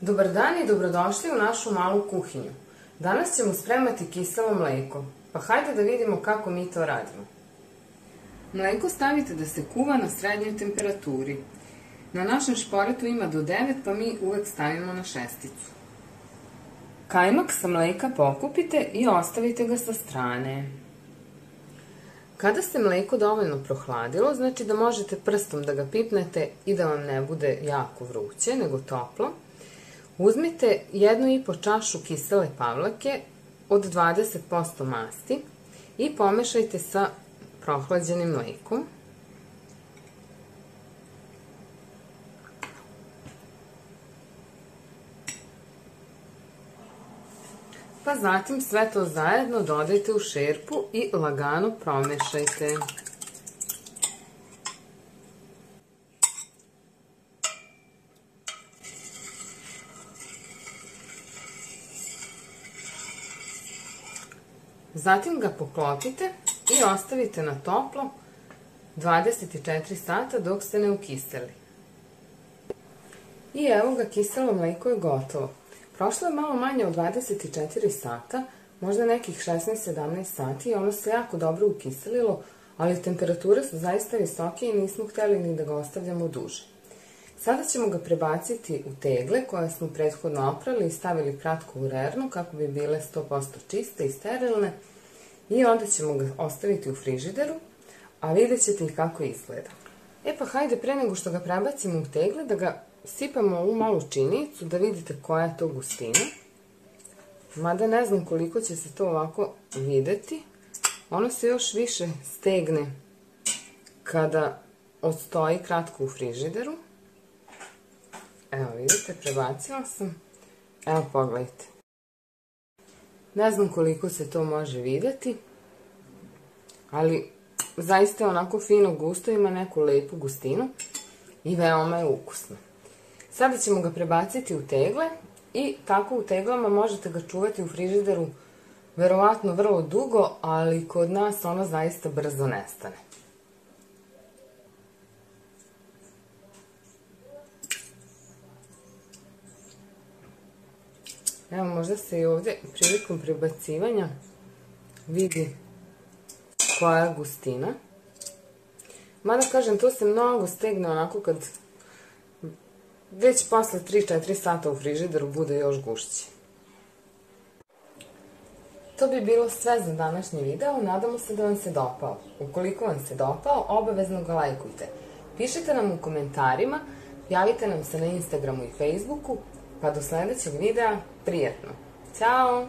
Dobar dan i dobrodošli u našu malu kuhinju. Danas ćemo spremati kiselo mleko, pa hajde da vidimo kako mi to radimo. Mleko stavite da se kuva na srednjoj temperaturi. Na našem šporetu ima do 9, pa mi uvek stavimo na 6. Kajmak sa mleka pokupite i ostavite ga sa strane. Kada se mleko dovoljno prohladilo, znači da možete prstom da ga pipnete i da vam ne bude jako vruće, nego toplo, uzmite 1,5 čašu kisele pavlake od 20% masti i pomešajte sa prohlađenim mlekom. Pa zatim sve to zajedno dodajte u šerpu i lagano promešajte. Zatim ga poklopite i ostavite na toplo 24 sata dok se ne ukiseli. I evo ga, kiselo mleko je gotovo. Prošlo je malo manje od 24 sata, možda nekih 16-17 sati i ono se jako dobro ukiselilo, ali temperature su zaista visoke i nismo hteli ni da ga ostavljamo duže. Sada ćemo ga prebaciti u tegle koje smo prethodno oprali i stavili kratko u rernu kako bi bile 100% čiste i sterilne i onda ćemo ga ostaviti u frižideru, a vidjet ćete i kako izgleda. E pa hajde, pre nego što ga prebacimo u tegle, da ga sipamo u malu činicu da vidite koja je to gustina. Mada ne znam koliko će se to ovako videti. Ono se još više stegne kada odstoji kratko u frižideru. Evo vidite, prebacila sam. Evo pogledajte. Ne znam koliko se to može videti, ali zaista je onako fino gusto, ima neku lepu gustinu i veoma je ukusno. Sada ćemo ga prebaciti u tegle i tako u teglama možete ga čuvati u frižideru verovatno vrlo dugo, ali kod nas ono zaista brzo nestane. Evo, možda se i ovdje prilikom prebacivanja vidi koja je gustina. Mada kažem, to se mnogo stegne onako kad već posle 3-4 sata u frižideru bude još gušći. To bi bilo sve za današnji video, nadamo se da vam se dopao. Ukoliko vam se dopao, obavezno ga lajkujte. Pišite nam u komentarima, javite nam se na Instagramu i Facebooku, pa do sledećeg videa, prijatno! Ćao!